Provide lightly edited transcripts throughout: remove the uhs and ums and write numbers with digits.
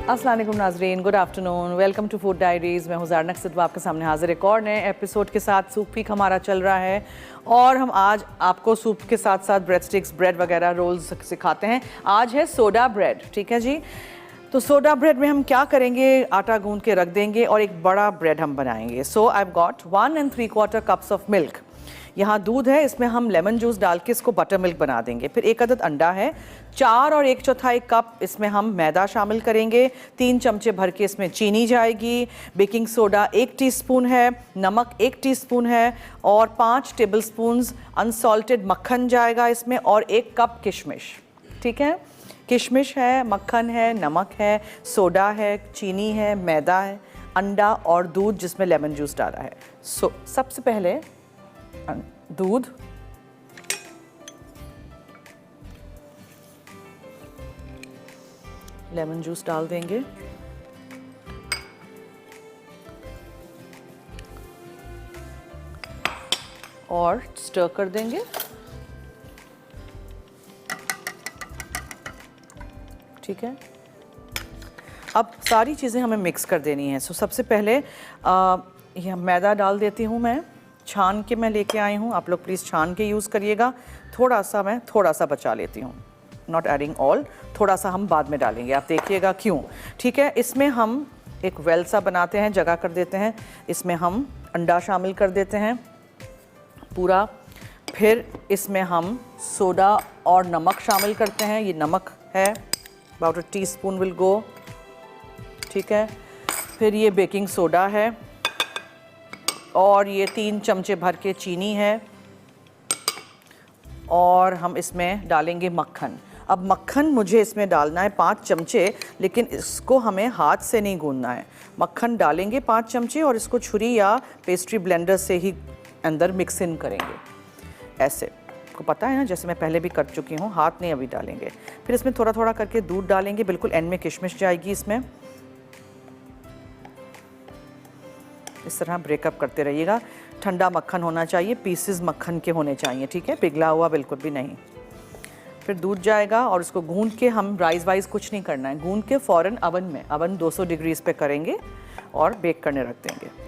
अस्सलाम वालेकुम नाज़रीन, good afternoon, welcome to food diaries. मैं हूँ ज़ारा नक्सद आपके सामने हाजिर एक और नए एपिसोड के साथ। सूप वीक हमारा चल रहा है और हम आज आपको सूप के साथ साथ ब्रेड स्टिक्स, ब्रेड वगैरह रोल्स सिखाते हैं। आज है सोडा ब्रेड, ठीक है जी। तो सोडा ब्रेड में हम क्या करेंगे, आटा गूंद के रख देंगे और एक बड़ा ब्रेड हम बनाएंगे। So I have got 1 3/4 cups of milk. यहाँ दूध है, इसमें हम लेमन जूस डाल के इसको बटर मिल्क बना देंगे। फिर 1 अदद अंडा है, 4 और 1/4 कप इसमें हम मैदा शामिल करेंगे। 3 चमचे भर के इसमें चीनी जाएगी। बेकिंग सोडा 1 टीस्पून है, नमक 1 टीस्पून है और 5 टेबलस्पून्स अनसॉल्टेड मक्खन जाएगा इसमें और 1 कप किशमिश, ठीक है। किशमिश है, मक्खन है, नमक है, सोडा है, चीनी है, मैदा है, अंडा और दूध जिसमें लेमन जूस डाला है। सबसे पहले दूध, लेमन जूस डाल देंगे और स्टर कर देंगे। ठीक है, अब सारी चीज़ें हमें मिक्स कर देनी है। सबसे पहले यह मैदा डाल देती हूँ मैं, छान के मैं लेके आई हूँ। आप लोग प्लीज़ छान के यूज़ करिएगा। थोड़ा सा बचा लेती हूँ, नॉट एडिंग ऑल, थोड़ा सा हम बाद में डालेंगे, आप देखिएगा क्यों। ठीक है, इसमें हम एक वेल सा बनाते हैं, जगह कर देते हैं। इसमें हम अंडा शामिल कर देते हैं पूरा। फिर इसमें हम सोडा और नमक शामिल करते हैं। ये नमक है, अबाउट 1 टीस्पून विल गो, ठीक है। फिर ये बेकिंग सोडा है और ये 3 चमचे भर के चीनी है और हम इसमें डालेंगे मक्खन। अब मक्खन मुझे इसमें डालना है 5 चमचे, लेकिन इसको हमें हाथ से नहीं गूंदना है। मक्खन डालेंगे 5 चमचे और इसको छुरी या पेस्ट्री ब्लेंडर से ही अंदर मिक्स इन करेंगे। ऐसे आपको पता है ना, जैसे मैं पहले भी कर चुकी हूँ, हाथ नहीं अभी डालेंगे। फिर इसमें थोड़ा थोड़ा करके दूध डालेंगे, बिल्कुल एंड में किशमिश जाएगी इसमें। इस तरह ब्रेकअप करते रहिएगा। ठंडा मक्खन होना चाहिए, पीसेस मक्खन के होने चाहिए, ठीक है, पिघला हुआ बिल्कुल भी नहीं। फिर दूध जाएगा और उसको गूंद के, हम राइस वाइस कुछ नहीं करना है, गूंद के फ़ौरन अवन 200 डिग्रीज पे करेंगे और बेक करने रख देंगे।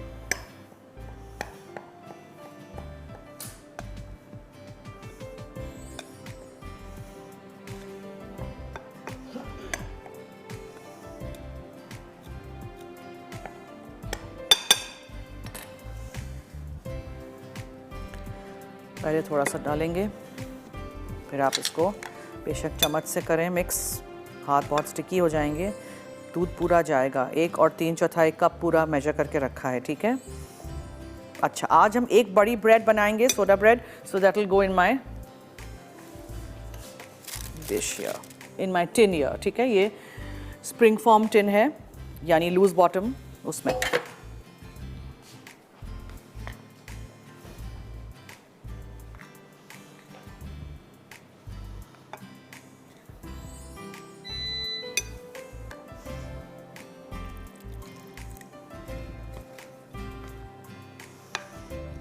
पहले थोड़ा सा डालेंगे, फिर आप इसको बेशक चम्मच से करें मिक्स, हाथ बहुत स्टिकी हो जाएंगे। दूध पूरा जाएगा, 1 और 3/4 कप पूरा मेजर करके रखा है, ठीक है। अच्छा, आज हम एक बड़ी ब्रेड बनाएंगे, soda bread. So that will go in my dish here, in my tin here, ठीक है। ये स्प्रिंग फॉर्म टिन है, यानी लूज बॉटम, उसमें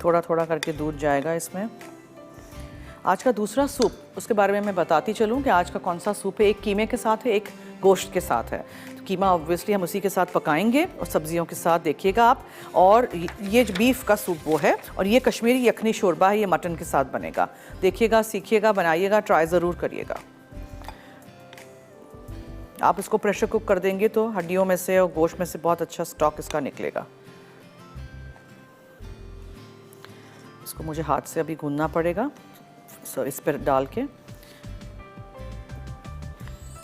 थोड़ा थोड़ा करके दूध जाएगा इसमें। आज का दूसरा सूप, उसके बारे में मैं बताती चलूँ कि आज का कौन सा सूप है। एक कीमे के साथ है, एक गोश्त के साथ है। तो कीमा ऑब्वियसली हम उसी के साथ पकाएंगे और सब्जियों के साथ, देखिएगा आप। और ये बीफ का सूप वो है, और ये कश्मीरी यखनी शोरबा है, ये मटन के साथ बनेगा। देखिएगा, सीखिएगा, बनाइएगा, ट्राई ज़रूर करिएगा। आप इसको प्रेशर कुक कर देंगे तो हड्डियों में से और गोश्त में से बहुत अच्छा स्टॉक इसका निकलेगा। इसको मुझे हाथ से अभी गूंदना पड़ेगा, इस पर डाल के।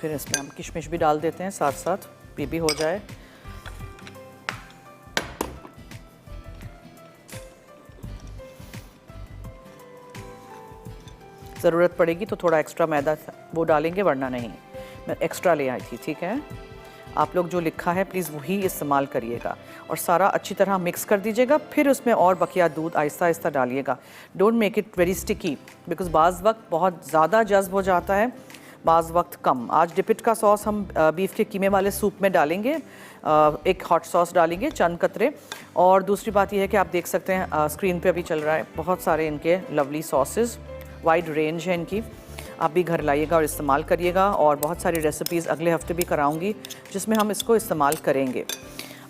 फिर इसमें हम किशमिश भी डाल देते हैं साथ साथ, ये भी हो जाए। ज़रूरत पड़ेगी तो थोड़ा एक्स्ट्रा मैदा वो डालेंगे, वरना नहीं। मैं एक्स्ट्रा ले आई थी, ठीक है। आप लोग जो लिखा है प्लीज़ वही इस्तेमाल करिएगा और सारा अच्छी तरह मिक्स कर दीजिएगा। फिर उसमें और बकिया दूध आहिस्ता आहिस्ता डालिएगा। Don't make it very sticky, because बाज़ वक्त बहुत ज़्यादा जज्ब हो जाता है, बाज़ वक्त कम। आज डिपिट का सॉस हम बीफ के कीमे वाले सूप में डालेंगे, एक हॉट सॉस डालेंगे, चंद कतरे। और दूसरी बात यह है कि आप देख सकते हैं स्क्रीन पे अभी चल रहा है बहुत सारे इनके लवली सॉसेस, वाइड रेंज है इनकी। आप भी घर लाइएगा और इस्तेमाल करिएगा, और बहुत सारी रेसिपीज़ अगले हफ्ते भी कराऊंगी जिसमें हम इसको इस्तेमाल करेंगे।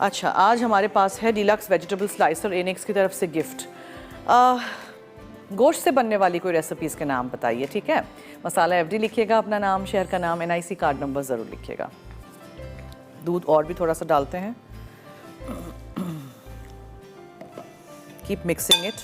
अच्छा, आज हमारे पास है डीलक्स वेजिटेबल स्लाइसर, एनेक्स की तरफ से गिफ्ट। गोश्त से बनने वाली कोई रेसिपीज़ के नाम बताइए, ठीक है। मसाला FD लिखिएगा, अपना नाम, शहर का नाम, NIC कार्ड नंबर ज़रूर लिखिएगा। दूध और भी थोड़ा सा डालते हैं। Keep mixing it.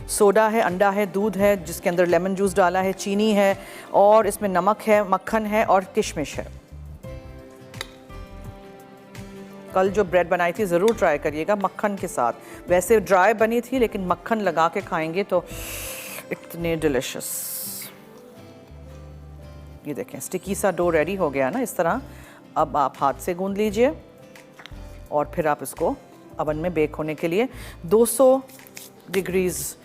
सोडा है, अंडा है, दूध है जिसके अंदर लेमन जूस डाला है, चीनी है, और इसमें नमक है, मक्खन है और किशमिश है। कल जो ब्रेड बनाई थी ज़रूर ट्राई करिएगा मक्खन के साथ। वैसे ड्राई बनी थी लेकिन मक्खन लगा के खाएंगे तो इतने डिलिशियस। ये देखें, स्टिकी सा डो रेडी हो गया ना इस तरह। अब आप हाथ से गूंद लीजिए और फिर आप इसको अवन में बेक होने के लिए 200 डिग्रीज,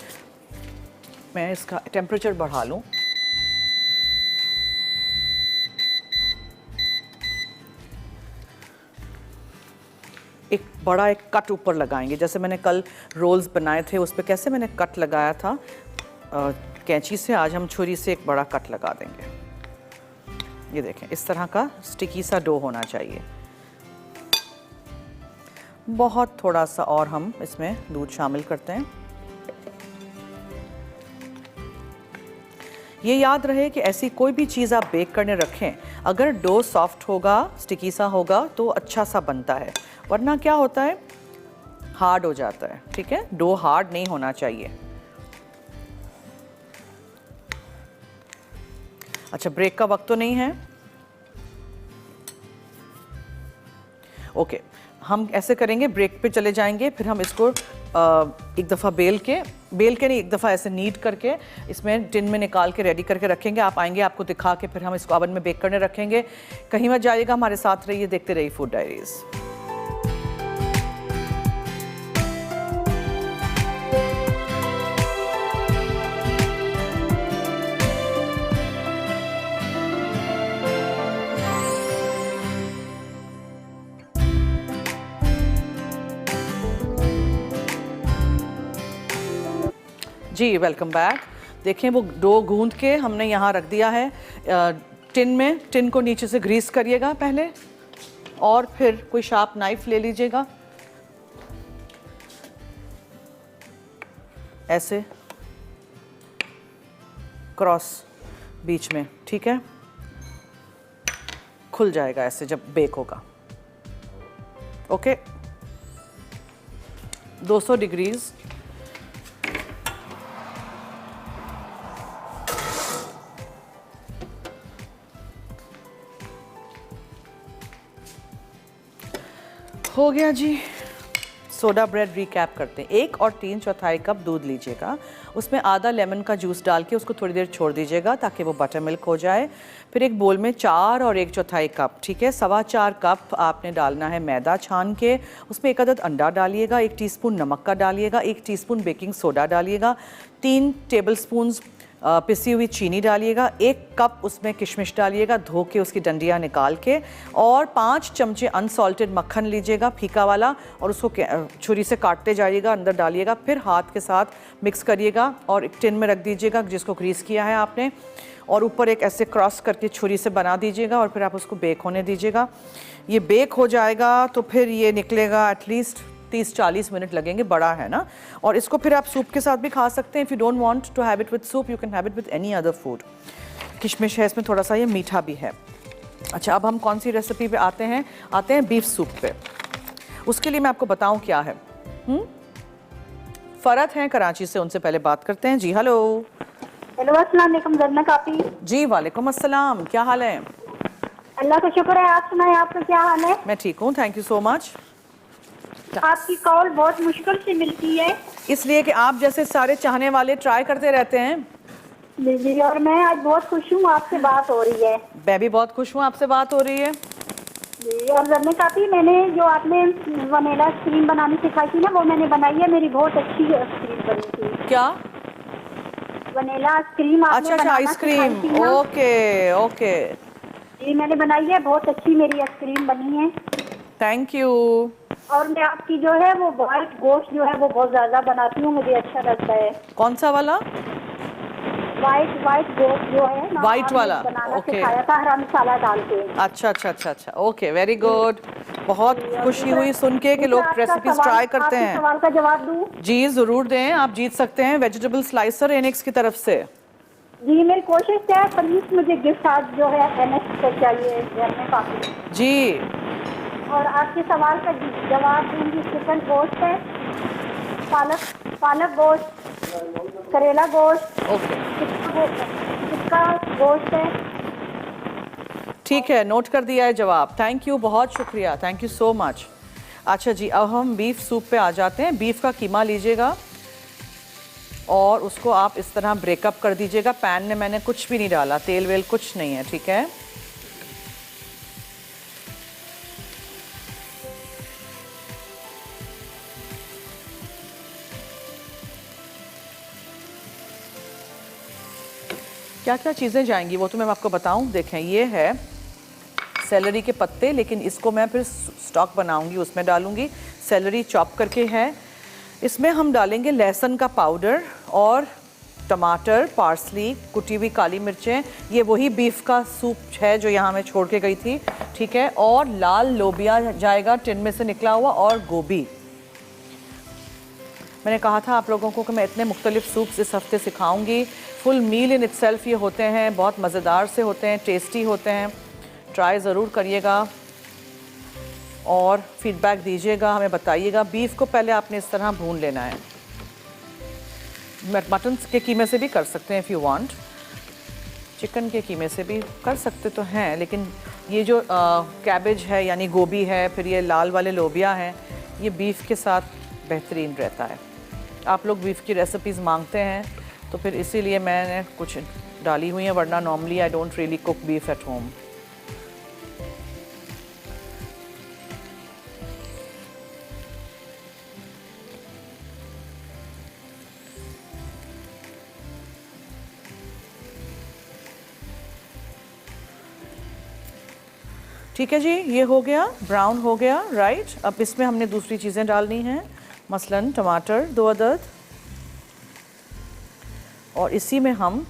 मैं इसका टेम्परेचर बढ़ा लूँ। एक बड़ा एक कट ऊपर लगाएंगे, जैसे मैंने कल रोल्स बनाए थे उस पर कैसे मैंने कट लगाया था कैंची से, आज हम छुरी से एक बड़ा कट लगा देंगे। ये देखें, इस तरह का स्टिकी सा डो होना चाहिए। बहुत थोड़ा सा और हम इसमें दूध शामिल करते हैं। ये याद रहे कि ऐसी कोई भी चीज़ आप बेक करने रखें, अगर डो सॉफ्ट होगा, स्टिकी सा होगा तो अच्छा सा बनता है, वरना क्या होता है, हार्ड हो जाता है। ठीक है, डो हार्ड नहीं होना चाहिए। अच्छा, ब्रेक का वक्त तो नहीं है? ओके, हम ऐसे करेंगे, ब्रेक पे चले जाएंगे, फिर हम इसको एक दफ़ा बेल के नहीं, एक दफ़ा ऐसे नीट करके इसमें टिन में निकाल के रेडी करके रखेंगे। आप आएंगे, आपको दिखा के फिर हम इसको ओवन में बेक करने रखेंगे। कहीं मत जाइएगा, हमारे साथ रहिए, देखते रहिए फूड डायरीज। जी, वेलकम बैक। देखें, वो डो गूंद के हमने यहाँ रख दिया है टिन में। टिन को नीचे से ग्रीस करिएगा पहले, और फिर कोई शार्प नाइफ ले लीजिएगा, ऐसे क्रॉस बीच में, ठीक है। खुल जाएगा ऐसे जब बेक होगा। Okay, 200 degrees. हो गया जी। सोडा ब्रेड रिकैप करते हैं। 1 और 3/4 कप दूध लीजिएगा, उसमें आधा लेमन का जूस डाल के उसको थोड़ी देर छोड़ दीजिएगा ताकि वो बटर मिल्क हो जाए। फिर एक बोल में 4 और 1/4 कप, ठीक है, 4.25 कप आपने डालना है मैदा छान के। उसमें 1 अदद अंडा डालिएगा, 1 टीस्पून नमक का डालिएगा, 1 टीस्पून बेकिंग सोडा डालिएगा, 3 टेबलस्पून्स पिसी हुई चीनी डालिएगा, 1 कप उसमें किशमिश डालिएगा धो के उसकी डंडियाँ निकाल के, और 5 चमचे अनसॉल्टेड मक्खन लीजिएगा फीका वाला, और उसको छुरी से काटते जाइएगा, अंदर डालिएगा, फिर हाथ के साथ मिक्स करिएगा और एक टिन में रख दीजिएगा जिसको ग्रीस किया है आपने, और ऊपर एक ऐसे क्रॉस करके छुरी से बना दीजिएगा, और फिर आप उसको बेक होने दीजिएगा। ये बेक हो जाएगा तो फिर ये निकलेगा एटलीस्ट 30-40 मिनट लगेंगे, बड़ा है ना। और इसको फिर आप सूप के साथ भी खा सकते हैं। If you don't want to have it with soup, you can have it with any other food. किशमिश है इसमें, थोड़ा सा ये मीठा भी है। अच्छा, अब हम कौन सी रेसिपी पे आते हैं बीफ सूप पे। उसके लिए मैं आपको बताऊं क्या है। फ़रत हैं कराची से, उनसे पहले बात करते हैं। जी हेलो। हेलो, अस्सलाम वालेकुम ज़रना कापी। जी वालेकुम अस्सलाम, क्या हाल है? अल्लाह का शुक्र है, आप सुनाएं, आपका क्या हाल है? मैं ठीक हूँ, थैंक यू सो मच। आपकी कॉल बहुत मुश्किल से मिलती है, इसलिए कि आप जैसे सारे चाहने वाले ट्राई करते रहते हैं। जी, और मैं आज बहुत खुश हूँ, आपसे बात हो रही है। मैं भी बहुत खुश हूँ, आपसे बात हो रही है। जी, और ज़रना कापी, मैंने जो आपने वनीला आइसक्रीम बनानी सिखाई थी ना, वो मैंने बनाई है, मेरी बहुत अच्छी आइसक्रीम बनी थी। क्या? Vanilla ice cream. अच्छा, आइसक्रीम, ओके ओके। जी, मैंने बनाई है, बहुत अच्छी मेरी आइसक्रीम बनी है। Thank you. और मैं आपकी जो है वो व्हाइट गोश्त जो है वो बहुत ज्यादा बनाती हूँ, मुझे अच्छा लगता है। कौन सा वाला? व्हाइट गोश्त जो है ना, White आपने वाला, बनाना ओके। सिखाया था हरा मसाला डाल के। अच्छा अच्छा अच्छा अच्छा, ओके, वेरी गुड। बहुत जी, और खुशी हुई सुन के कि दूसरा लोग आपका रेसिपीज सवाल, ट्राई करते आपके हैं। सवाल का जवाब दूँ? जी ज़रूर दें, आप जीत सकते हैं वेजिटेबल स्लाइसर एनेक्स की तरफ से। जी, मेरी कोशिश है, प्लीज मुझे गिफ्ट आज जो है एनएक्स से चाहिए घर में काफी। जी और आपके सवाल का जवाब दूंगी। चिकन गोश्त है, पालक गोश्त, करेला गोश्त, ओके, टिक्का गोश्त है। ठीक है, नोट कर दिया है जवाब। थैंक यू, बहुत शुक्रिया, थैंक यू सो मच। अच्छा जी, अब हम बीफ सूप पे आ जाते हैं। बीफ का कीमा लीजिएगा और उसको आप इस तरह ब्रेकअप कर दीजिएगा। पैन में मैंने कुछ भी नहीं डाला, तेल वेल कुछ नहीं है, ठीक है। क्या क्या चीज़ें जाएंगी वो तो मैं आपको बताऊं। देखें, ये है सेलरी के पत्ते, लेकिन इसको मैं फिर स्टॉक बनाऊंगी, उसमें डालूंगी। सेलरी चॉप करके है। इसमें हम डालेंगे लहसुन का पाउडर और टमाटर, पार्सली, कुटी हुई काली मिर्चें। ये वही बीफ का सूप है जो यहाँ मैं छोड़ के गई थी, ठीक है। और लाल लोबिया जाएगा टिन में से निकला हुआ, और गोभी। मैंने कहा था आप लोगों को कि मैं इतने मुख्तलिफ सूप्स इस हफ्ते सिखाऊंगी। फुल मील इन इटसेल्फ ये होते हैं, बहुत मज़ेदार से होते हैं, टेस्टी होते हैं। ट्राई ज़रूर करिएगा और फीडबैक दीजिएगा, हमें बताइएगा। बीफ को पहले आपने इस तरह भून लेना है। मटन के कीमे से भी कर सकते हैं इफ़ यू वांट, चिकन के कीमे से भी कर सकते तो हैं, लेकिन ये जो कैबेज है यानी गोभी है, फिर ये लाल वाले लोबिया हैं, ये बीफ के साथ बेहतरीन रहता है। आप लोग बीफ की रेसिपीज़ मांगते हैं तो फिर इसीलिए मैंने कुछ डाली हुई हैं, वरना normally I don't really cook beef at home. ठीक है जी, ये हो गया, ब्राउन हो गया, राइट। अब इसमें हमने दूसरी चीज़ें डालनी हैं, मसलन टमाटर 2 अदद, और इसी में हम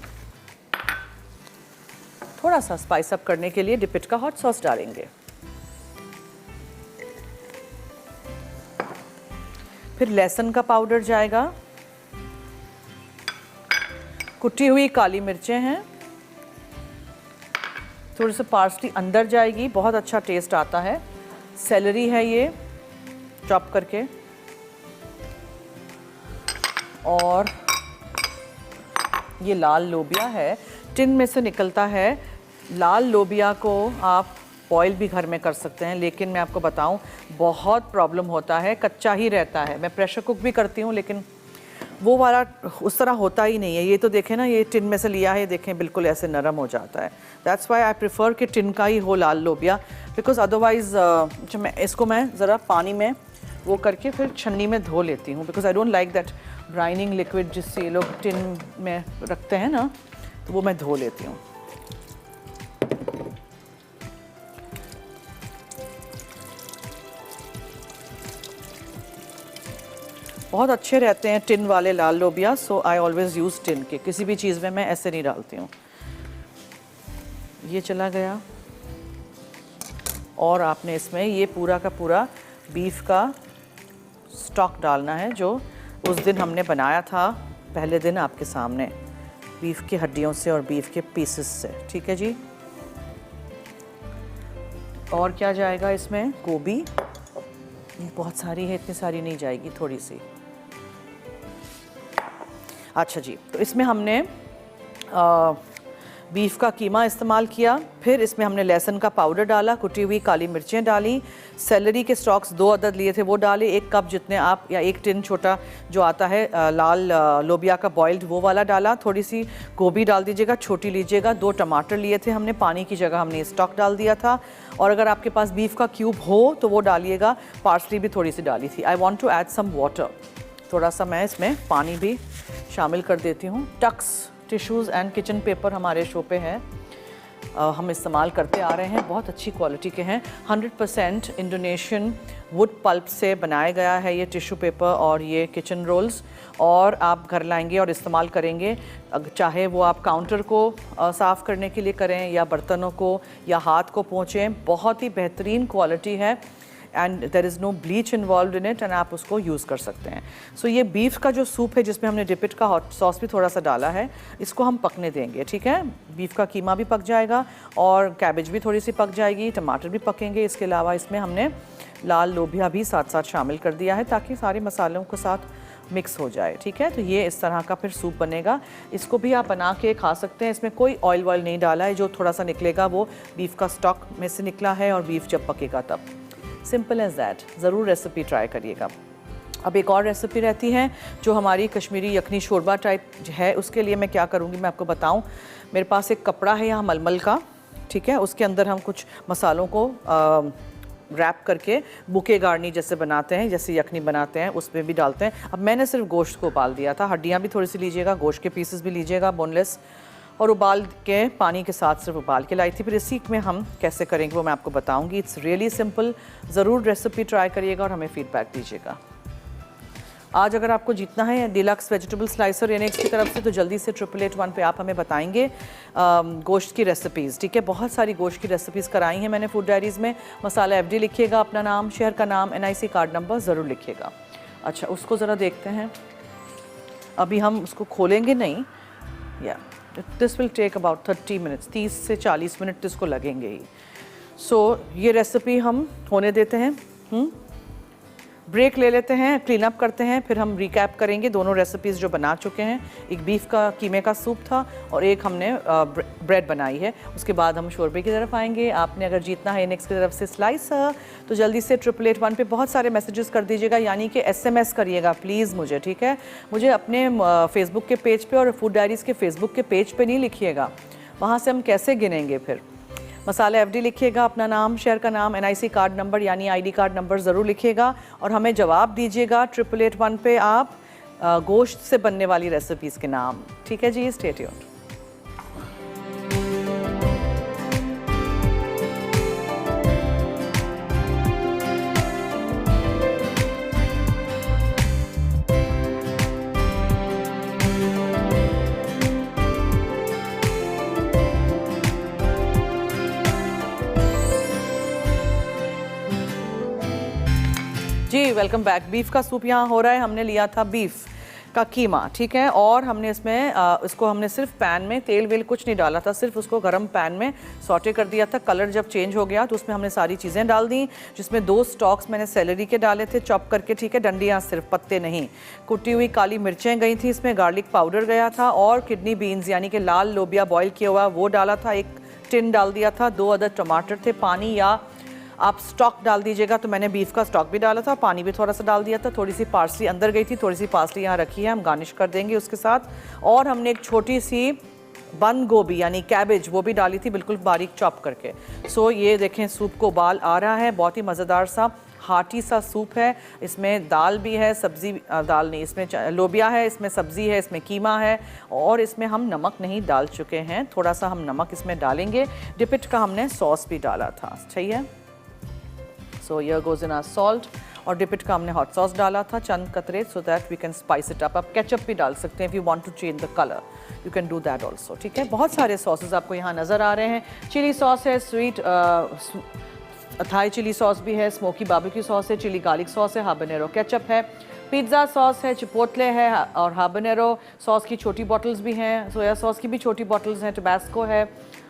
थोड़ा सा स्पाइस अप करने के लिए डिपिट का हॉट सॉस डालेंगे। फिर लहसुन का पाउडर जाएगा, कुटी हुई काली मिर्चें हैं, थोड़ी सी पार्सली अंदर जाएगी, बहुत अच्छा टेस्ट आता है। सेलरी है ये चॉप करके, और ये लाल लोबिया है, टिन में से निकलता है। लाल लोबिया को आप बॉयल भी घर में कर सकते हैं, लेकिन मैं आपको बताऊं बहुत प्रॉब्लम होता है, कच्चा ही रहता है। मैं प्रेशर कुक भी करती हूं, लेकिन वो वाला उस तरह होता ही नहीं है। ये तो देखें ना, ये टिन में से लिया है, देखें बिल्कुल ऐसे नरम हो जाता है। दैट्स वाई आई प्रेफर कि टिन का ही हो लाल लोबिया, बिकॉज अदरवाइज़ मैं ज़रा पानी में वो करके फिर छन्नी में धो लेती हूँ, because I don't like that brining liquid जिससे ये लोग टिन में रखते हैं ना, तो वो मैं धो लेती हूँ। बहुत अच्छे रहते हैं टिन वाले लाल लोबिया, सो आई ऑलवेज़ यूज़ टिन के। किसी भी चीज़ में मैं ऐसे नहीं डालती हूँ। ये चला गया, और आपने इसमें ये पूरा का पूरा बीफ का स्टॉक डालना है जो उस दिन हमने बनाया था, पहले दिन आपके सामने, बीफ की हड्डियों से और बीफ के पीसेस से, ठीक है जी। और क्या जाएगा इसमें? गोभी बहुत सारी है, इतनी सारी नहीं जाएगी, थोड़ी सी। अच्छा जी, तो इसमें हमने बीफ का कीमा इस्तेमाल किया, फिर इसमें हमने लहसुन का पाउडर डाला, कुटी हुई काली मिर्चें डाली, सेलरी के स्टॉक्स 2 अदद लिए थे वो डाले, 1 कप जितने आप, या 1 टिन छोटा जो आता है लाल लोबिया का बॉइल्ड, वो वाला डाला। थोड़ी सी गोभी डाल दीजिएगा, छोटी लीजिएगा। 2 टमाटर लिए थे हमने, पानी की जगह हमने स्टॉक डाल दिया था। और अगर आपके पास बीफ का क्यूब हो तो वो डालिएगा। पार्सली भी थोड़ी सी डाली थी। I want to add some water, थोड़ा सा मैं इसमें पानी भी शामिल कर देती हूँ। Tux tissues and kitchen paper हमारे शो पे है, हम इस्तेमाल करते आ रहे हैं, बहुत अच्छी क्वालिटी के हैं। 100% इंडोनेशियन वुड पल्प से बनाया गया है ये टिश्यू पेपर और ये किचन रोल्स, और आप घर लाएंगे और इस्तेमाल करेंगे, चाहे वो आप काउंटर को साफ़ करने के लिए करें या बर्तनों को या हाथ को पोंछें। बहुत ही बेहतरीन क्वालिटी है and there is no bleach involve in it, and आप उसको यूज़ कर सकते हैं। सो ये बीफ का जो सूप है जिसमें हमने डिपिट का हॉट सॉस भी थोड़ा सा डाला है, इसको हम पकने देंगे, ठीक है। बीफ का कीमा भी पक जाएगा और कैबेज भी थोड़ी सी पक जाएगी, टमाटर भी पकेंगे। इसके अलावा इसमें हमने लाल लोबिया भी साथ साथ शामिल कर दिया है ताकि सारे मसालों के साथ मिक्स हो जाए, ठीक है। तो ये इस तरह का फिर सूप बनेगा। इसको भी आप बना के खा सकते हैं। इसमें कोई ऑयल वॉयल नहीं डाला है, जो थोड़ा सा निकलेगा वो बीफ का स्टॉक में से निकला है और बीफ जब पकेगा तब। Simple as that. ज़रूर रेसिपी ट्राई करिएगा। अब एक और रेसिपी रहती है जो हमारी कश्मीरी यखनी शोरबा टाइप है, उसके लिए मैं क्या करूँगी मैं आपको बताऊँ। मेरे पास एक कपड़ा है यहाँ मलमल का, ठीक है, उसके अंदर हम कुछ मसालों को रैप करके बुके गार्नी जैसे बनाते हैं, जैसे यखनी बनाते हैं उसमें भी डालते हैं। अब मैंने सिर्फ गोश्त को उबाल दिया था, हड्डियाँ भी थोड़ी सी लीजिएगा, गोश्त के पीसेस भी लीजिएगा बोनलेस, और उबाल के पानी के साथ सिर्फ उबाल के लाई थी। फिर इसी में हम कैसे करेंगे वो मैं आपको बताऊंगी। It's really simple. ज़रूर रेसिपी ट्राई करिएगा और हमें फीडबैक दीजिएगा। आज अगर आपको जीतना है डिलक्स वेजिटेबल स्लाइसर एनेक्स की तरफ से, तो जल्दी से 888 पे आप हमें बताएंगे गोश्त की रेसिपीज़, ठीक है। बहुत सारी गोश्त की रेसिपीज़ कराई हैं मैंने फूड डायरीज़ में। मसाला FD लिखिएगा, अपना नाम, शहर का नाम, NIC कार्ड नंबर ज़रूर लिखिएगा। अच्छा, उसको ज़रा देखते हैं। अभी हम उसको खोलेंगे नहीं, या this will take about 30 minutes, 30 से 40 मिनट इसको लगेंगे ही। सो ये रेसिपी हम होने देते हैं, ब्रेक ले लेते हैं, क्लीन अप करते हैं, फिर हम रिकैप करेंगे दोनों रेसिपीज़ जो बना चुके हैं। एक बीफ का कीमे का सूप था और एक हमने ब्रेड बनाई है। उसके बाद हम शोरबे की तरफ आएंगे। आपने अगर जीतना है नेक्स्ट की तरफ से स्लाइसर, तो जल्दी से 888 पे बहुत सारे मैसेजेस कर दीजिएगा, यानी कि SMS करिएगा प्लीज़ मुझे, ठीक है। मुझे अपने फेसबुक के पेज पे और फूड डायरीज़ के फेसबुक के पेज पे नहीं लिखिएगा, वहाँ से हम कैसे गिनेंगे फिर। मसाला FD लिखिएगा, अपना नाम, शहर का नाम, NIC कार्ड नंबर यानी ID कार्ड नंबर ज़रूर लिखिएगा और हमें जवाब दीजिएगा 888 पे आप गोश्त से बनने वाली रेसिपीज़ के नाम, ठीक है जी। Stay tuned. जी वेलकम बैक। बीफ का सूप यहाँ हो रहा है। हमने लिया था बीफ का कीमा, ठीक है, और हमने इसमें इसको हमने सिर्फ पैन में, तेल वेल कुछ नहीं डाला था, सिर्फ उसको गरम पैन में सॉटे कर दिया था। कलर जब चेंज हो गया तो उसमें हमने सारी चीज़ें डाल दी, जिसमें 2 स्टॉक्स मैंने सेलरी के डाले थे चॉप करके, ठीक है, डंडियाँ सिर्फ, पत्ते नहीं। कुटी हुई काली मिर्चें गई थी इसमें, गार्लिक पाउडर गया था, और किडनी बीन्स यानी कि लाल लोबिया बॉयल किया हुआ वो डाला था, एक टिन डाल दिया था, 2 अदद टमाटर थे, पानी या आप स्टॉक डाल दीजिएगा। तो मैंने बीफ का स्टॉक भी डाला था, पानी भी थोड़ा सा डाल दिया था। थोड़ी सी पार्सली अंदर गई थी, थोड़ी सी पार्सली यहाँ रखी है, हम गार्निश कर देंगे उसके साथ। और हमने एक छोटी सी बंद गोभी यानी कैबेज वो भी डाली थी, बिल्कुल बारीक चॉप करके। सो ये देखें सूप को उबाल आ रहा है, बहुत ही मज़ेदार सा हार्टी सा सूप है। इसमें दाल भी है, सब्ज़ी, दाल नहीं, इसमें लोबिया है, इसमें सब्ज़ी है, इसमें कीमा है, और इसमें हम नमक नहीं डाल चुके हैं, थोड़ा सा हम नमक इसमें डालेंगे। डिपिट का हमने सॉस भी डाला था, सही है। So here goes in our salt, और डिपिट का हमने हॉट सॉस डाला था चंद कतरे, so that we can spice it up. आप केचप भी डाल सकते हैं if you want to change the colour, you can do that also, ठीक है। बहुत सारे सॉसेज आपको यहाँ नज़र आ रहे हैं। चिली सॉस है, स्वीट थाई चिली सॉस भी है, स्मोकी बारबेक्यू सॉस है, चिली गार्लिक सॉस है, हाबानेरो केचप है, पिज़्ज़ा सॉस है, चिपोटले है, और हाबानेरो सॉस की छोटी बॉटल्स भी हैं, सोया सॉस की भी छोटी बॉटल्स हैं, टबास्को है,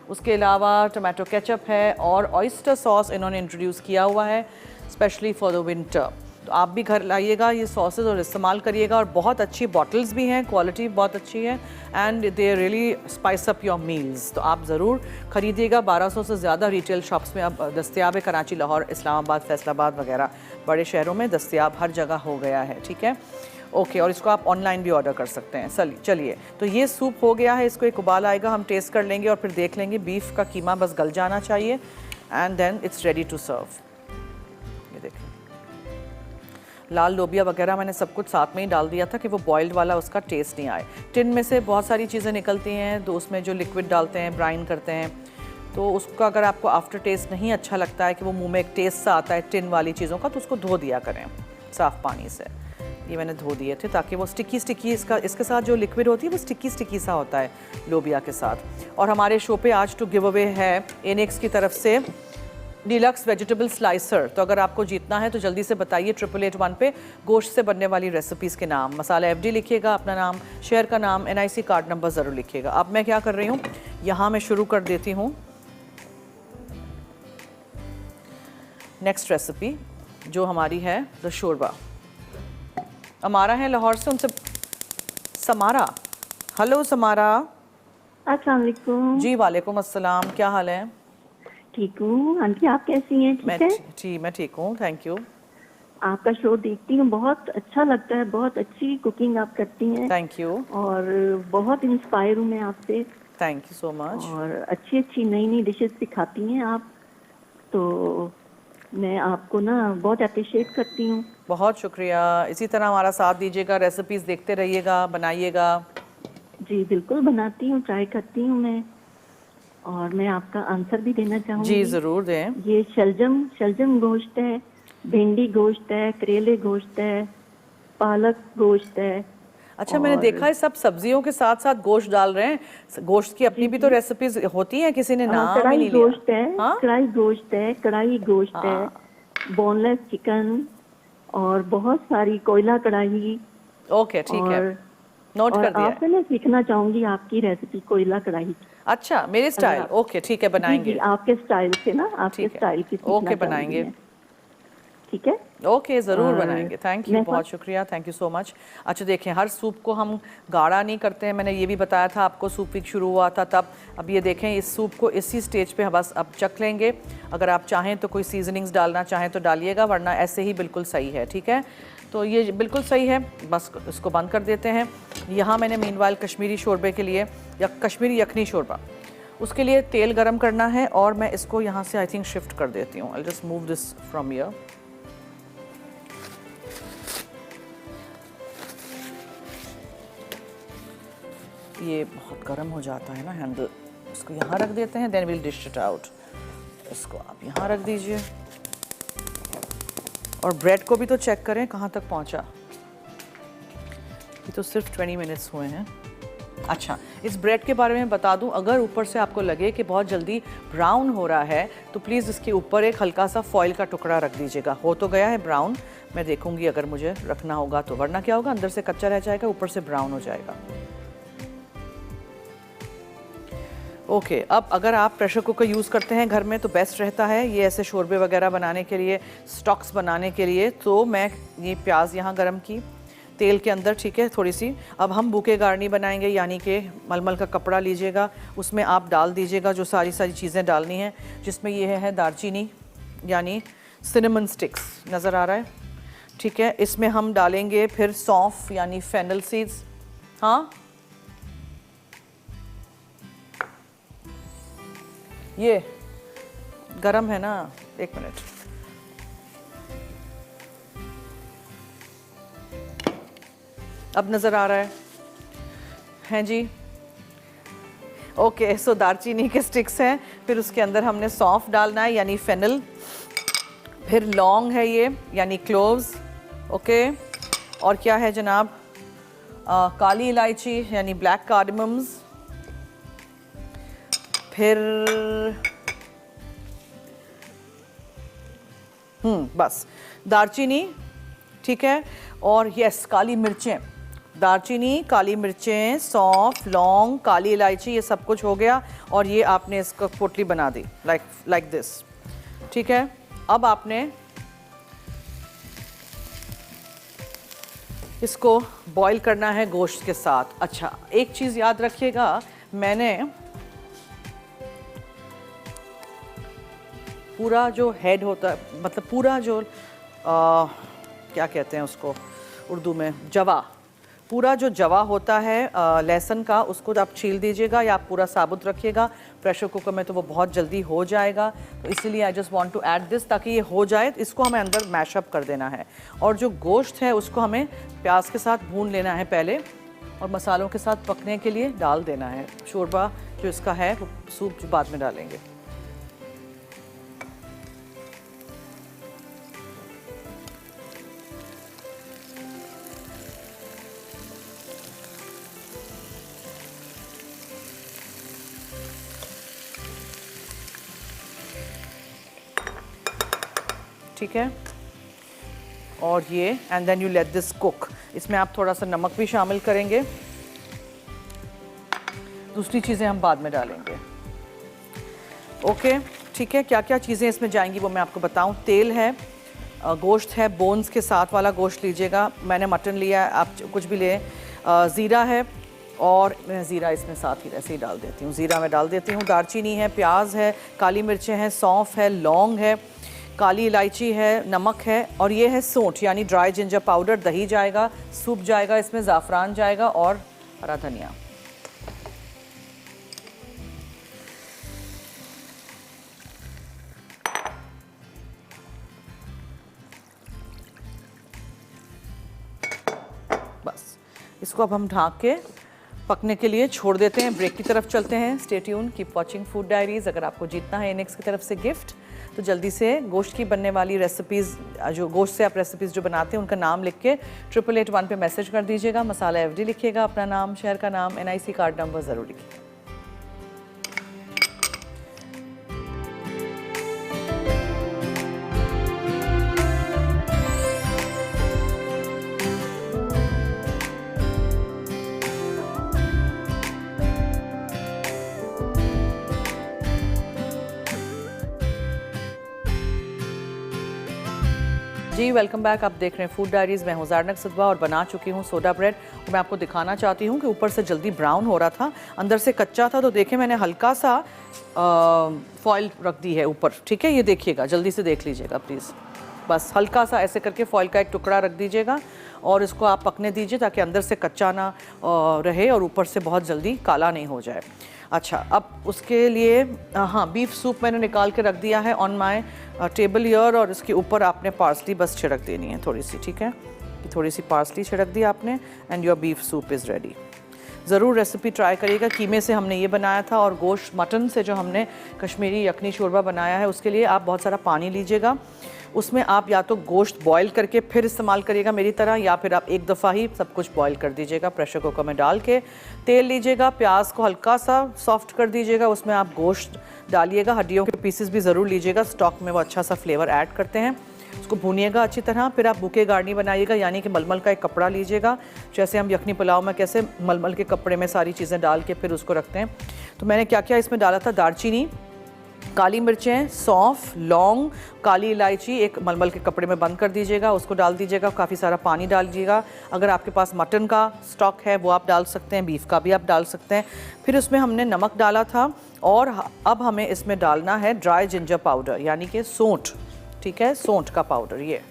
उसके अलावा टमाटो केचप है, और ऑयस्टर सॉस इन्होंने इंट्रोड्यूस किया हुआ है स्पेशली फॉर द विंटर। तो आप भी घर लाइएगा ये सॉसेज और इस्तेमाल करिएगा, और बहुत अच्छी बॉटल्स भी हैं, क्वालिटी बहुत अच्छी है, and they really spice up your meals. तो आप ज़रूर ख़रीदिएगा। 1200 से ज़्यादा रिटेल शॉप्स में अब दस्तियाब है, कराची, लाहौर, इस्लामाबाद, फैसलाबाद वगैरह बड़े शहरों में दस्तियाब हर जगह हो गया है, ठीक है। ओके, और इसको आप ऑनलाइन भी ऑर्डर कर सकते हैं। चलिए, तो ये सूप हो गया है, इसको एक उबाल आएगा, हम टेस्ट कर लेंगे और फिर देख लेंगे। बीफ का कीमा बस गल जाना चाहिए, and then it's ready to serve. ये देखें, लाल लोबिया वगैरह मैंने सब कुछ साथ में ही डाल दिया था कि वो बॉइल्ड वाला उसका टेस्ट नहीं आए। टिन में से बहुत सारी चीज़ें निकलती हैं, तो उसमें जो लिक्विड डालते हैं, ब्राइन करते हैं, तो उसका अगर आपको आफ्टर टेस्ट नहीं अच्छा लगता है कि वो मुंह में एक टेस्ट सा आता है टिन वाली चीज़ों का, तो उसको धो दिया करें साफ़ पानी से। ये मैंने धो दिए थे ताकि वो स्टिकी इसके साथ जो लिक्विड होती है वो स्टिकी सा होता है लोबिया के साथ। और हमारे शो पे आज टू गिव अवे है एनेक्स की तरफ से डिलक्स वेजिटेबल स्लाइसर। तो अगर आपको जीतना है तो जल्दी से बताइए 8881 पे गोश्त से बनने वाली रेसिपीज़ के नाम, मसाला FD लिखिएगा, अपना नाम, शहर का नाम, NIC कार्ड नंबर ज़रूर लिखिएगा। अब मैं क्या कर रही हूँ, यहाँ मैं शुरू कर देती हूँ नेक्स्ट रेसिपी जो हमारी है द शोरबा। अमारा है लाहौर से, उनसे समारा। Hello Samara. अस्सलाम वालेकुम। जी वालेकुम अस्सलाम, क्या हाल है? ठीक हूँ आंटी, आप कैसी हैं? ठीक है जी मैं ठीक हूँ, थैंक यू। आपका शो देखती हूँ, बहुत अच्छा लगता है, बहुत अच्छी कुकिंग आप करती हैं। Thank you. और बहुत इंस्पायर हूँ मैं आपसे। Thank you so much. और अच्छी अच्छी नई नई डिशेस सिखाती हैं आप, तो मैं आपको ना बहुत अप्रिशिएट करती हूँ। बहुत शुक्रिया, इसी तरह हमारा साथ दीजिएगा, रेसिपीज़ देखते रहिएगा, बनाइएगा। जी बिल्कुल बनाती हूँ, ट्राई करती हूँ मैं। और मैं आपका आंसर भी देना चाहूँगी। जी ज़रूर दें। ये शलजम गोश्त है, भिंडी गोश्त है, करेले गोश्त है, पालक गोश्त है। अच्छा, मैंने देखा है सब सब्जियों के साथ साथ गोश्त डाल रहे हैं। गोश्त की अपनी भी तो रेसिपीज होती हैं, किसी ने नाम ही कढ़ाई नहीं लिया। गोश्त है, हाँ? कढ़ाई गोश्त है, बोनलेस चिकन और बहुत सारी कोयला कढ़ाई। ओके ठीक है, नोट कर दिया है। आपसे मैं सीखना चाहूंगी आपकी रेसिपी कोयला कढ़ाई की। अच्छा मेरे स्टाइल, ओके ठीक है बनाएंगे। जी, आपके स्टाइल से ना, आपके ठीक है, स्टाइल की सीखना ओके चाहूंगी बनाएंगे। मैं। ठीक है, ओके ज़रूर और बनाएंगे। थैंक यू, मैं बहुत शुक्रिया, थैंक यू सो मच। अच्छा देखें, हर सूप को हम गाढ़ा नहीं करते हैं, मैंने ये भी बताया था आपको, सूप वीक शुरू हुआ था तब। अब ये देखें, इस सूप को इसी स्टेज पे बस अब चख लेंगे। अगर आप चाहें तो कोई सीजनिंग्स डालना चाहें तो डालिएगा, वरना ऐसे ही बिल्कुल सही है। ठीक है, तो ये बिल्कुल सही है, बस इसको बंद कर देते हैं। यहाँ मैंने मीनवाइल कश्मीरी शोरबे के लिए, या कश्मीरी यखनी शोरबा, उसके लिए तेल गरम करना है। और मैं इसको यहाँ से आई थिंक शिफ्ट कर देती हूँ। I just move this from here. ये बहुत गर्म हो जाता है ना हैंडल, इसको यहाँ रख देते हैं, then will dish it out. इसको आप यहाँ रख दीजिए। और ब्रेड को भी तो चेक करें कहाँ तक पहुँचा। ये तो सिर्फ 20 मिनट्स हुए हैं। अच्छा, इस ब्रेड के बारे में बता दूं, अगर ऊपर से आपको लगे कि बहुत जल्दी ब्राउन हो रहा है तो प्लीज़ इसके ऊपर एक हल्का सा फॉइल का टुकड़ा रख दीजिएगा। हो तो गया है ब्राउन, मैं देखूंगी अगर मुझे रखना होगा तो, वरना क्या होगा, अंदर से कच्चा रह जाएगा, ऊपर से ब्राउन हो जाएगा। ओके, अब अगर आप प्रेशर कुकर यूज़ करते हैं घर में तो बेस्ट रहता है ये ऐसे शोरबे वगैरह बनाने के लिए, स्टॉक्स बनाने के लिए। तो मैं ये प्याज यहाँ गरम की तेल के अंदर, ठीक है, थोड़ी सी। अब हम बुके गार्नी बनाएंगे, यानी कि मलमल का कपड़ा लीजिएगा, उसमें आप डाल दीजिएगा जो सारी चीज़ें डालनी हैं, जिसमें ये है दालचीनी यानी सिनेमन स्टिक्स, नज़र आ रहा है, ठीक है। इसमें हम डालेंगे फिर सौंफ यानी फेनल सीड्स। हाँ, ये गरम है ना, एक मिनट। अब नज़र आ रहा है, हैं जी। ओके, सो दालचीनी के स्टिक्स हैं, फिर उसके अंदर हमने सौंफ डालना है यानी फेनल, फिर लौंग है ये यानी क्लोव्स, ओके। और क्या है जनाब, काली इलायची यानी ब्लैक कार्डमम्स, फिर बस दालचीनी, ठीक है। और यस, काली मिर्चें, दालचीनी, काली मिर्चें, सौंफ, लौंग, काली इलायची, ये सब कुछ हो गया। और ये आपने इसको पोटली बना दी लाइक दिस, ठीक है। अब आपने इसको बॉईल करना है गोश्त के साथ। अच्छा, एक चीज़ याद रखिएगा, मैंने पूरा जो हेड होता है, मतलब पूरा जो क्या कहते हैं उसको उर्दू में, जवा, पूरा जो जवा होता है लहसुन का, उसको आप छील दीजिएगा या आप पूरा साबुत रखिएगा। प्रेशर कुकर में तो वो बहुत जल्दी हो जाएगा, तो इसीलिए I just want to add this, ताकि ये हो जाए। इसको हमें अंदर मैशअप कर देना है। और जो गोश्त है उसको हमें प्याज के साथ भून लेना है पहले, और मसालों के साथ पकने के लिए डाल देना है। शोरबा जो इसका है, सूप जो बाद में डालेंगे। ठीक है, और ये and then you let this cook. इसमें आप थोड़ा सा नमक भी शामिल करेंगे, दूसरी चीज़ें हम बाद में डालेंगे। ओके, ठीक है। क्या क्या चीज़ें इसमें जाएंगी वो मैं आपको बताऊं। तेल है, गोश्त है, बोन्स के साथ वाला गोश्त लीजिएगा, मैंने मटन लिया है, आप कुछ भी लें। ज़ीरा है, और मैं ज़ीरा इसमें साथ ही ऐसे ही डाल देती हूँ, ज़ीरा मैं डाल देती हूँ। दालचीनी है, प्याज है, काली मिर्चें हैं, सौंफ है, लौंग है, काली इलायची है, नमक है, और ये है सोंठ यानी ड्राई जिंजर पाउडर। दही जाएगा, सूप जाएगा, इसमें ज़ाफ़रान जाएगा और हरा धनिया। बस इसको अब हम ढाँक के पकने के लिए छोड़ देते हैं। ब्रेक की तरफ चलते हैं। Stay tune, keep watching food diaries. अगर आपको जीतना है इनेक्स की तरफ से गिफ्ट, तो जल्दी से गोश्त की बनने वाली रेसिपीज़, जो गोश्त से आप रेसिपीज़ जो बनाते हैं उनका नाम लिख के 8881 पे मैसेज कर दीजिएगा। मसाला FD लिखिएगा, अपना नाम, शहर का नाम, NIC कार्ड नंबर ज़रूर लिखिए। जी वेलकम बैक। आप देख रहे हैं फूड डायरीज़। मैं हूँ ज़ारनक सिद्वा और बना चुकी हूँ सोडा ब्रेड। और मैं आपको दिखाना चाहती हूँ कि ऊपर से जल्दी ब्राउन हो रहा था, अंदर से कच्चा था। तो देखें मैंने हल्का सा फॉइल रख दी है ऊपर, ठीक है, ये देखिएगा, जल्दी से देख लीजिएगा प्लीज़। बस हल्का सा ऐसे करके फॉइल का एक टुकड़ा रख दीजिएगा और इसको आप पकने दीजिए ताकि अंदर से कच्चा ना रहे और ऊपर से बहुत जल्दी काला नहीं हो जाए। अच्छा, अब उसके लिए हाँ, बीफ सूप मैंने निकाल के रख दिया है ऑन माय टेबल ईयर, और इसके ऊपर आपने पार्सली बस छिड़क देनी है थोड़ी सी, ठीक है, थोड़ी सी पार्सली छिड़क दी आपने and your beef soup is ready. ज़रूर रेसिपी ट्राई करिएगा। कीमे से हमने ये बनाया था, और गोश्त मटन से जो हमने कश्मीरी यखनी शोरबा बनाया है उसके लिए आप बहुत सारा पानी लीजिएगा। उसमें आप या तो गोश्त बॉईल करके फिर इस्तेमाल करिएगा मेरी तरह, या फिर आप एक दफ़ा ही सब कुछ बॉईल कर दीजिएगा प्रेशर कुकर में डाल के। तेल लीजिएगा, प्याज को हल्का सा सॉफ्ट कर दीजिएगा, उसमें आप गोश्त डालिएगा, हड्डियों के पीसेस भी ज़रूर लीजिएगा, स्टॉक में वो अच्छा सा फ्लेवर ऐड करते हैं। उसको भूनिएगा अच्छी तरह। फिर आप बुके गार्नी बनाइएगा, यानी कि मलमल का एक कपड़ा लीजिएगा, जैसे हम यखनी पुलाव में कैसे मलमल के कपड़े में सारी चीज़ें डाल के फिर उसको रखते हैं। तो मैंने क्या क्या इसमें डाला था, दालचीनी, काली मिर्चें, सौंफ, लौंग, काली इलायची एक मलमल के कपड़े में बंद कर दीजिएगा, उसको डाल दीजिएगा, काफ़ी सारा पानी डाल दीजिएगा। अगर आपके पास मटन का स्टॉक है वो आप डाल सकते हैं, बीफ का भी आप डाल सकते हैं। फिर उसमें हमने नमक डाला था, और अब हमें इसमें डालना है ड्राई जिंजर पाउडर यानी कि सौंठ, ठीक है, सौंठ का पाउडर ये।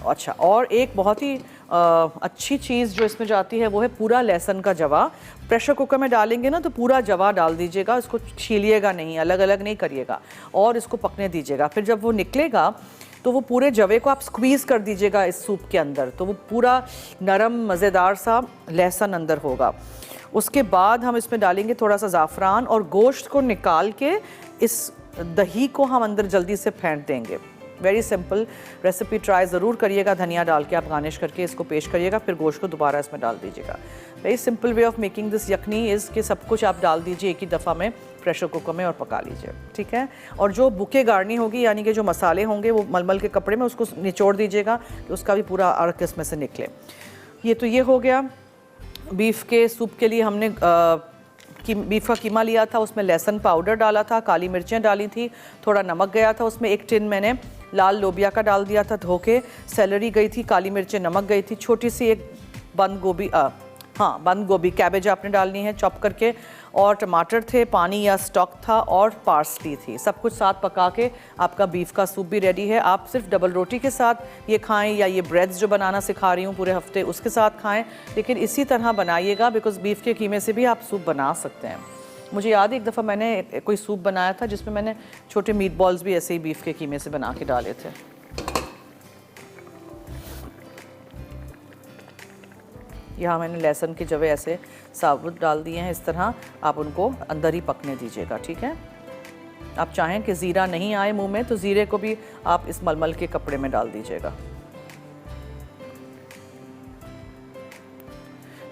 अच्छा, और एक बहुत ही अच्छी चीज़ जो इसमें जाती है वो है पूरा लहसुन का जवा। प्रेशर कुकर में डालेंगे ना तो पूरा जवा डाल दीजिएगा, इसको छीलिएगा नहीं, अलग अलग नहीं करिएगा, और इसको पकने दीजिएगा। फिर जब वो निकलेगा तो वो पूरे जवे को आप स्क्वीज़ कर दीजिएगा इस सूप के अंदर, तो वो पूरा नरम मज़ेदार सा लहसुन अंदर होगा। उसके बाद हम इसमें डालेंगे थोड़ा सा ज़ाफ़रान, और गोश्त को निकाल के इस दही को हम अंदर जल्दी से फेंट देंगे। वेरी सिंपल रेसिपी, ट्राई ज़रूर करिएगा। धनिया डाल के आप गार्निश करके इसको पेश करिएगा, फिर गोश्त को दोबारा इसमें डाल दीजिएगा। Very simple way of making this yakhni is कि सब कुछ आप डाल दीजिए एक ही दफ़ा में प्रेशर कुकर में और पका लीजिए, ठीक है। और जो बुके गार्नी होगी यानी कि जो मसाले होंगे वो मलमल के कपड़े में उसको निचोड़ दीजिएगा कि उसका भी पूरा अर्क इसमें से निकले। ये तो ये हो गया। बीफ के सूप के लिए हमने बीफ का कीमा लिया था, उसमें लहसुन पाउडर डाला था, काली मिर्चें डाली थी, थोड़ा नमक गया था उसमें, एक टिन मैंने लाल लोबिया का डाल दिया था धो के, सेलरी गई थी, काली मिर्चें, नमक गई थी, छोटी सी एक बंद गोभी कैबेज आपने डालनी है चॉप करके, और टमाटर थे, पानी या स्टॉक था, और पार्सली थी। सब कुछ साथ पका के आपका बीफ का सूप भी रेडी है। आप सिर्फ डबल रोटी के साथ ये खाएं, या ये ब्रेड्स जो बनाना सिखा रही हूँ पूरे हफ्ते उसके साथ खाएं, लेकिन इसी तरह बनाइएगा, बिकॉज बीफ के कीमे से भी आप सूप बना सकते हैं। मुझे याद है एक दफ़ा मैंने कोई सूप बनाया था जिसमें मैंने छोटे मीट बॉल्स भी ऐसे ही बीफ के कीमे से बना के डाले थे। यहाँ मैंने लहसुन के जवे ऐसे साबुत डाल दिए हैं, इस तरह आप उनको अंदर ही पकने दीजिएगा, ठीक है। आप चाहें कि ज़ीरा नहीं आए मुंह में तो ज़ीरे को भी आप इस मलमल के कपड़े में डाल दीजिएगा।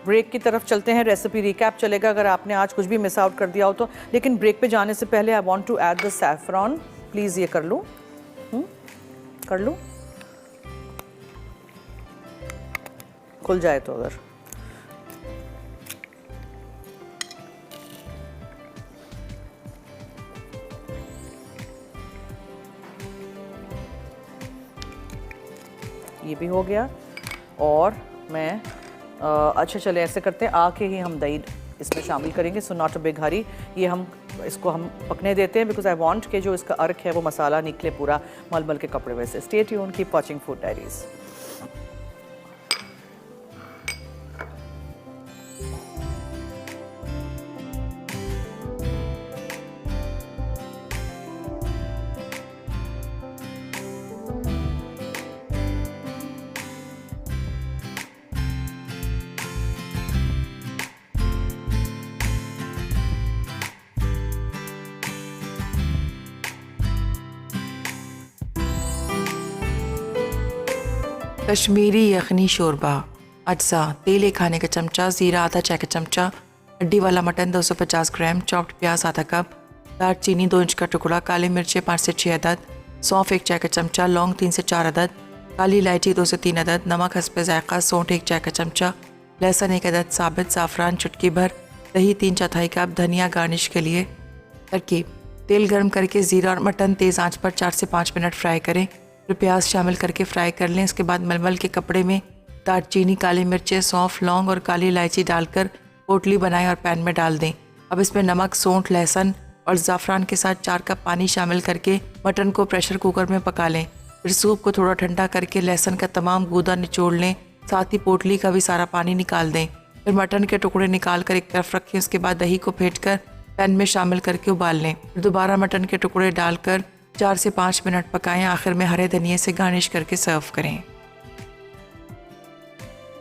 ब्रेक की तरफ चलते हैं, रेसिपी रिकैप चलेगा अगर आपने आज कुछ भी मिस आउट कर दिया हो तो। लेकिन ब्रेक पे जाने से पहले I want to add the saffron, please ये कर लूँ। कर लूँ, खुल जाए तो अगर। ये भी हो गया। और मैं अच्छा चले ऐसे करते हैं, आके ही हम दही इसमें शामिल करेंगे। सो नॉट अ बिग हरी, ये हम इसको हम पकने देते हैं बिकॉज आई वांट कि जो इसका अर्क है वो मसाला निकले पूरा मलमल के कपड़े में से। Stay tuned, keep watching food diaries. Kashmiri yakhni shorba. अज्जा: तेल 1 खाने का चमचा, ज़ीरा आधा चाय का चमचा, हड्डी वाला मटन 250 ग्राम, चॉप्ड प्याज आधा कप, दालचीनी 2 इंच का टुकड़ा, काली मिर्चें 5 से 6 अदद, सौंफ 1 चाय का चमचा, लौंग 3 से 4 अदद, काली इलायची 2 से 3 अदद, नमक हस्बे जायका, सौंठ 1 चाय का चमचा, लहसुन 1 अदद साबित, ज़ाफ़रान चुटकी भर, दही 3/4 कप, धनिया गार्निश के लिए। तरकीब: तेल गर्म करके ज़ीरा और मटन तेज़ आंच पर 4 से 5 मिनट फ्राई करें, फिर प्याज शामिल करके फ्राई कर लें। इसके बाद मलमल के कपड़े में दालचीनी, काली मिर्चें, सौंफ, लौंग और काली इलायची डालकर पोटली बनाएं और पैन में डाल दें। अब इसमें नमक, सौंठ, लहसुन और ज़ाफ़रान के साथ 4 कप पानी शामिल करके मटन को प्रेशर कुकर में पका लें। फिर सूप को थोड़ा ठंडा करके लहसुन का तमाम गूदा निचोड़ लें, साथ ही पोटली का भी सारा पानी निकाल दें। फिर मटन के टुकड़े निकाल कर एक तरफ रखें। उसके बाद दही को फेंट कर पैन में शामिल करके उबाल लें। फिर दोबारा मटन के टुकड़े डालकर 4 से 5 मिनट पकाएं। आखिर में हरे धनिये से गार्निश करके सर्व करें।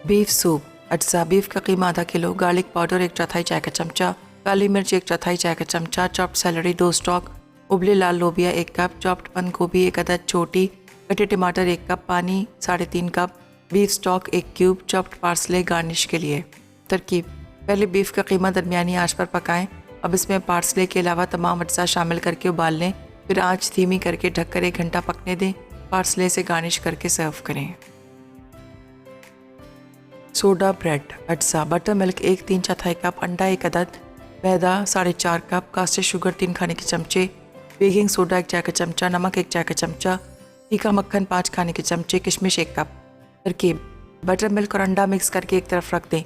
Beef soup. अज्जा: बीफ का कीमा आधा किलो, गार्लिक पाउडर 1/4 चाय का चमचा, काली मिर्च 1/4 चाय का चमचा, चॉप्ड सैलरी 2 स्टॉक, उबले लाल लोबिया 1 कप, चॉप्ड बंद गोभी 1 अदद छोटी, कटे टमाटर 1 कप, पानी 3.5 cup, beef stock 1 cube, chopped parsley garnish के लिए। तरकीब: पहले बीफ का कीमा दरमियानी आंच पर पकाएं। अब इसमें पार्सले के अलावा तमाम अज्जा शामिल करके उबाल लें। फिर आंच धीमी करके ढककर 1 घंटा पकने दें। पार्सले से गार्निश करके सर्व करें। Soda bread. अज्जा: बटर मिल्क 1 3/4 कप, अंडा 1 अदद, मैदा 4.5 कप, कास्टेड शुगर 3 खाने के चमचे, बेकिंग सोडा 1 चाय का चमचा, नमक 1 चाय का चमचा, तीखा मक्खन 5 खाने के चमचे, किशमिश 1 कप। तरकीब: बटर मिल्क और अंडा मिक्स करके एक तरफ रख दें।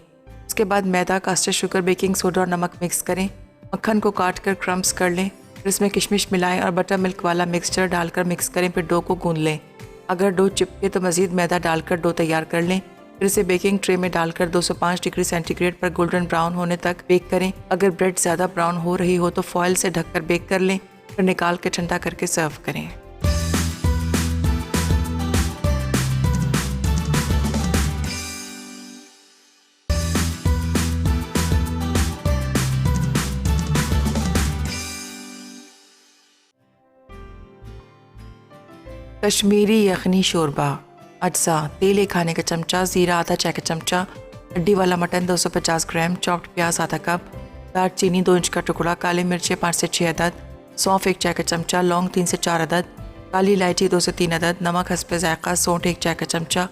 उसके बाद मैदा, कास्टेड शुगर, बेकिंग सोडा और नमक मिक्स करें। मक्खन को काट कर क्रम्स कर लें। फिर इसमें किशमिश मिलाएं और बटर मिल्क वाला मिक्सचर डालकर मिक्स करें। फिर डो को गूंद लें। अगर डो चिपके तो मज़ीद मैदा डालकर डो तैयार कर लें। फिर इसे बेकिंग ट्रे में डालकर 205 डिग्री सेंटीग्रेड पर गोल्डन ब्राउन होने तक बेक करें। अगर ब्रेड ज़्यादा ब्राउन हो रही हो तो फॉयल से ढककर बेक कर लें। फिर निकाल के ठंडा करके सर्व करें। कश्मीरी यखनी शोरबा। अज्जा: तेल 1 खाने का चमचा, ज़ीरा आधा चाय का चमचा, हड्डी वाला मटन 250 ग्राम, चॉप्ड प्याज आधा कप, दालचीनी 2 इंच का टुकड़ा, काली मिर्चें 5 से 6 अदद, सौंफ 1 चाय का चमचा, लौंग 3 से 4 अदद, काली इलायची 2 से 3 अदद, नमक हस्बे जायका, सौंठ 1 चाय का चमचा,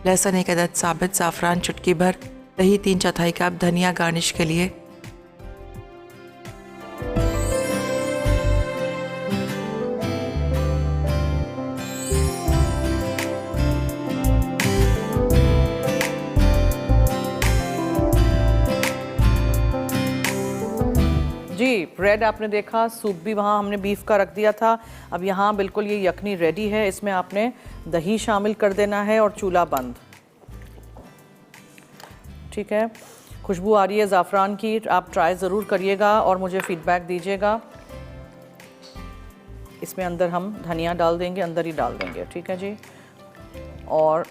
लहसुन 1 अदद साबित, ज़ाफ़रान चुटकी भर, दही 3/4 कप, धनिया गार्निश के लिए। जी, ब्रेड आपने देखा, सूप भी वहाँ हमने बीफ का रख दिया था। अब यहाँ बिल्कुल ये यखनी रेडी है। इसमें आपने दही शामिल कर देना है और चूल्हा बंद। ठीक है, खुशबू आ रही है ज़ाफ़रान की। आप ट्राई ज़रूर करिएगा और मुझे फ़ीडबैक दीजिएगा। इसमें अंदर हम धनिया डाल देंगे, अंदर ही डाल देंगे। ठीक है जी, और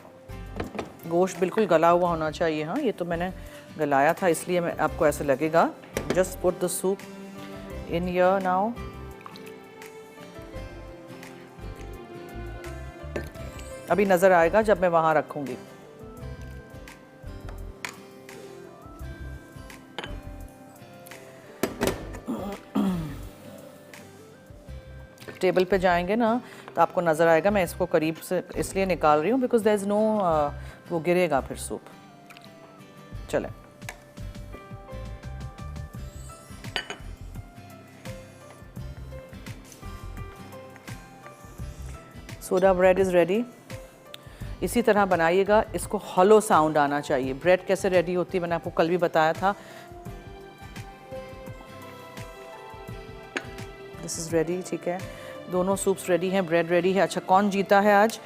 गोश्त बिल्कुल गला हुआ होना चाहिए। हाँ, ये तो मैंने गलाया था इसलिए मैं आपको ऐसे लगेगा। Just put the soup in here now. अभी नज़र आएगा जब मैं वहाँ रखूँगी। टेबल पे जाएंगे ना तो आपको नज़र आएगा। मैं इसको करीब से इसलिए निकाल रही हूँ बिकॉज देयर इज़ नो वो गिरेगा फिर सूप। चलें, सोडा ब्रेड इज़ रेडी। इसी तरह बनाइएगा, इसको हॉलो साउंड आना चाहिए। ब्रेड कैसे रेडी होती है मैंने आपको कल भी बताया था। दिस इज़ रेडी, ठीक है, दोनों सूप्स रेडी हैं, ब्रेड रेडी है। अच्छा, कौन जीता है आज?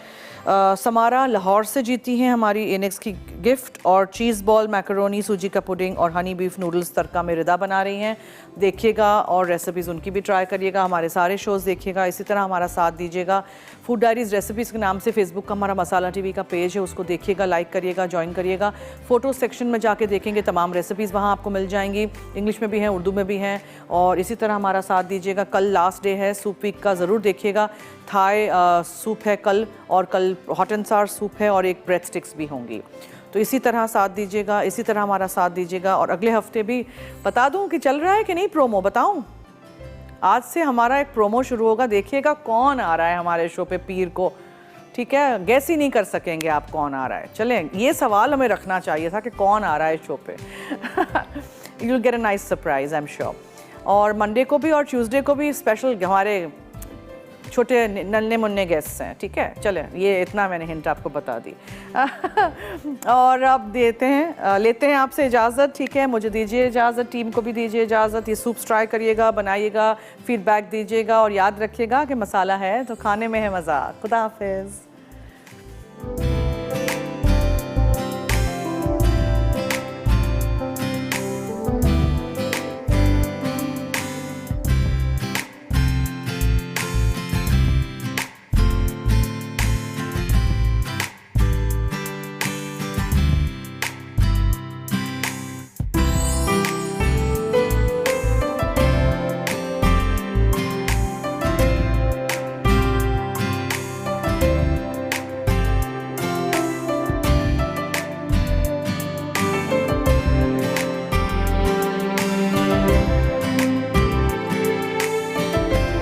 समारा लाहौर से जीती हैं हमारी इनेक्स की गिफ्ट, और चीज़ बॉल, मैकरोनी, सूजी का पुडिंग और हनी बीफ नूडल्स तड़का में रिदा बना रही हैं। देखिएगा और रेसिपीज़ उनकी भी ट्राई करिएगा। हमारे सारे शोज़ देखिएगा, इसी तरह हमारा साथ दीजिएगा। फूड डायरीज़ रेसिपीज़ के नाम से फेसबुक का हमारा मसाला टीवी का पेज है, उसको देखिएगा, लाइक करिएगा, ज्वाइन करिएगा। फ़ोटो सेक्शन में जाके देखेंगे, तमाम रेसिपीज़ वहाँ आपको मिल जाएंगी, इंग्लिश में भी हैं, उर्दू में भी हैं। और इसी तरह हमारा साथ दीजिएगा। कल लास्ट डे है सूप वीक का, ज़रूर देखिएगा। थाई सूप है कल, और कल हॉट एंड सार सूप है, और एक ब्रेड स्टिक्स भी होंगी। तो इसी तरह साथ दीजिएगा, इसी तरह हमारा साथ दीजिएगा। और अगले हफ्ते भी बता दूं कि चल रहा है कि नहीं प्रोमो, बताऊं? आज से हमारा एक प्रोमो शुरू होगा, देखिएगा कौन आ रहा है हमारे शो पे पीर को, ठीक है? गैस ही नहीं कर सकेंगे आप कौन आ रहा है। चलें, ये सवाल हमें रखना चाहिए था कि कौन आ रहा है शो पे। You will get a nice surprise, I am sure. और मंडे को भी और ट्यूसडे को भी स्पेशल हमारे छोटे नन्हे मुन्ने गेस्ट्स हैं, ठीक है? चले, ये इतना मैंने हिंट आपको बता दी। और अब लेते हैं आपसे इजाज़त, ठीक है? मुझे दीजिए इजाज़त, टीम को भी दीजिए इजाज़त। ये सूप्स ट्राई करिएगा, बनाइएगा, फीडबैक दीजिएगा, और याद रखिएगा कि मसाला है तो खाने में है मज़ा। खुदा हाफिज़।